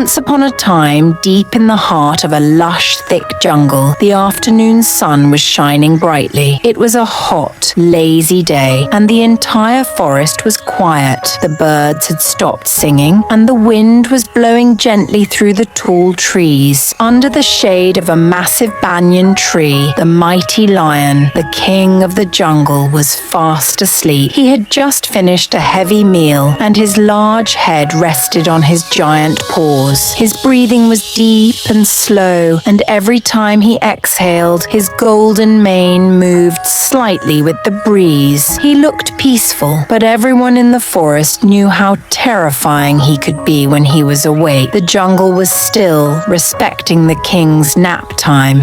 Once upon a time, deep in the heart of a lush, thick jungle, the afternoon sun was shining brightly. It was a hot, lazy day, and the entire forest was quiet. The birds had stopped singing, and the wind was blowing gently through the tall trees. Under the shade of a massive banyan tree, the mighty lion, the king of the jungle, was fast asleep. He had just finished a heavy meal, and his large head rested on his giant paws. His breathing was deep and slow, and every time he exhaled, his golden mane moved slightly with the breeze. He looked peaceful, but everyone in the forest knew how terrifying he could be when he was awake. The jungle was still, respecting the king's nap time.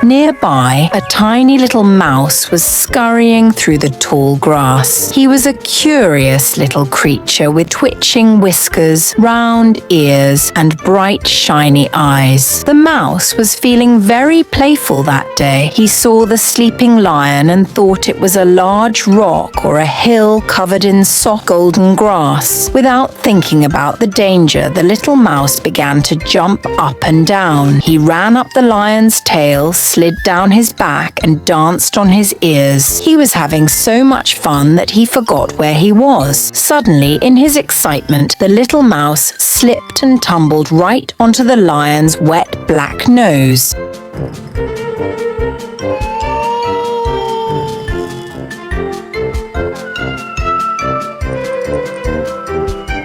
Nearby, a tiny little mouse was scurrying through the tall grass. He was a curious little creature with twitching whiskers, round ears, and bright, shiny eyes. The mouse was feeling very playful that day. He saw the sleeping lion and thought it was a large rock or a hill covered in soft golden grass. Without thinking about the danger, the little mouse began to jump up and down. He ran up the lion's tail, slid down his back, and danced on his ears. He was having so much fun that he forgot where he was. Suddenly, in his excitement, the little mouse slipped and tumbled right onto the lion's wet black nose.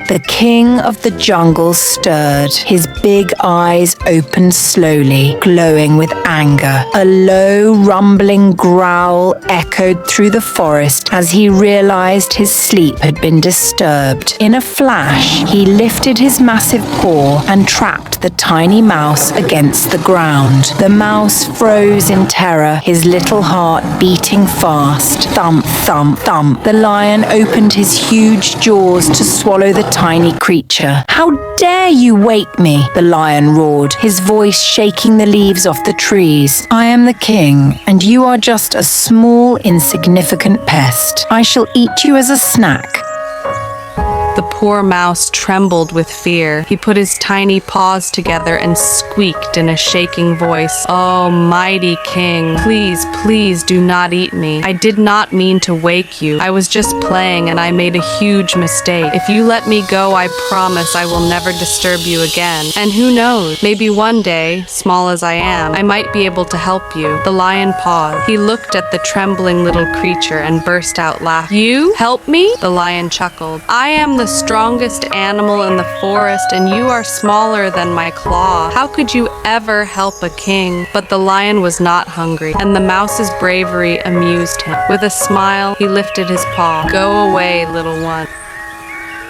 The king of the jungle stirred. His big eyes opened slowly, glowing with anger. A low, rumbling growl echoed through the forest as he realized his sleep had been disturbed. In a flash, he lifted his massive paw and trapped the tiny mouse against the ground. The mouse froze in terror, his little heart beating fast. Thump, thump, thump. The lion opened his huge jaws to swallow the tiny creature. "How dare you wake me?" the lion roared, his voice shaking the leaves off the trees. "I am the king, and you are just a small, insignificant pest. I shall eat you as a snack." The poor mouse trembled with fear. He put his tiny paws together and squeaked in a shaking voice, "Oh, mighty king, please, please do not eat me. I did not mean to wake you. I was just playing and I made a huge mistake. If you let me go, I promise I will never disturb you again. And who knows, maybe one day, small as I am, I might be able to help you." The lion paused. He looked at the trembling little creature and burst out laughing. "You? Help me?" The lion chuckled. "I am the strongest animal in the forest, and you are smaller than my claw. How could you ever help a king?" But the lion was not hungry, and the mouse's bravery amused him. With a smile, he lifted his paw. "Go away, little one,"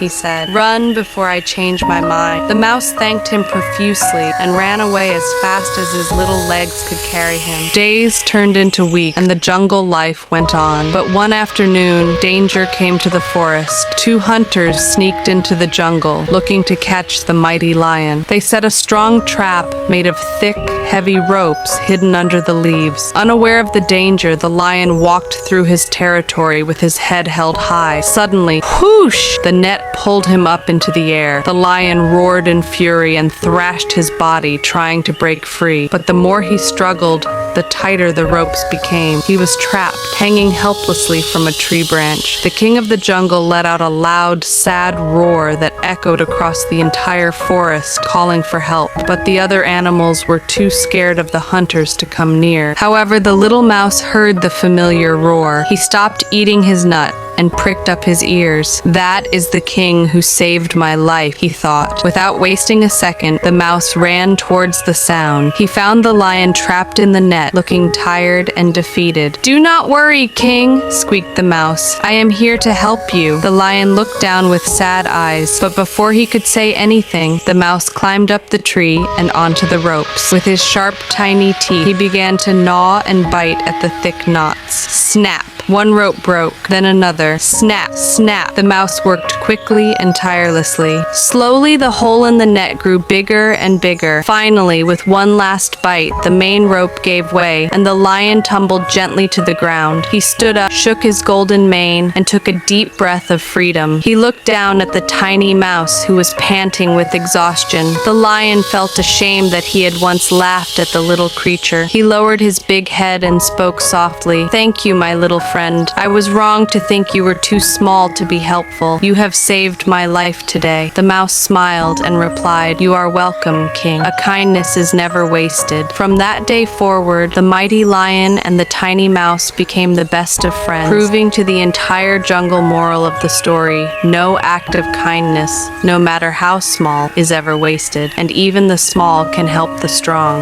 he said. "Run before I change my mind." The mouse thanked him profusely and ran away as fast as his little legs could carry him. Days turned into weeks, and the jungle life went on. But one afternoon, danger came to the forest. Two hunters sneaked into the jungle, looking to catch the mighty lion. They set a strong trap made of thick, heavy ropes hidden under the leaves. Unaware of the danger, the lion walked through his territory with his head held high. Suddenly, whoosh! The net pulled him up into the air. The lion roared in fury and thrashed his body, trying to break free. But the more he struggled, the tighter the ropes became. He was trapped, hanging helplessly from a tree branch. The king of the jungle let out a loud, sad roar that echoed across the entire forest, calling for help. But the other animals were too scared of the hunters to come near. However, the little mouse heard the familiar roar. He stopped eating his nut and pricked up his ears. "That is the king who saved my life," he thought. Without wasting a second, the mouse ran towards the sound. He found the lion trapped in the net, looking tired and defeated. "Do not worry, king," squeaked the mouse. "I am here to help you." The lion looked down with sad eyes, but before he could say anything, the mouse climbed up the tree and onto the ropes. With his sharp, tiny teeth, he began to gnaw and bite at the thick knots. Snap! One rope broke, then another. Snap, snap. The mouse worked quickly and tirelessly. Slowly, the hole in the net grew bigger and bigger. Finally, with one last bite, the main rope gave way, and the lion tumbled gently to the ground. He stood up, shook his golden mane, and took a deep breath of freedom. He looked down at the tiny mouse, who was panting with exhaustion. The lion felt ashamed that he had once laughed at the little creature. He lowered his big head and spoke softly. "Thank you, my little friend. I was wrong to think you were too small to be helpful. You have saved my life today." The mouse smiled and replied, "You are welcome, King. A kindness is never wasted." From that day forward, the mighty lion and the tiny mouse became the best of friends, proving to the entire jungle moral of the story: no act of kindness, no matter how small, is ever wasted, and even the small can help the strong.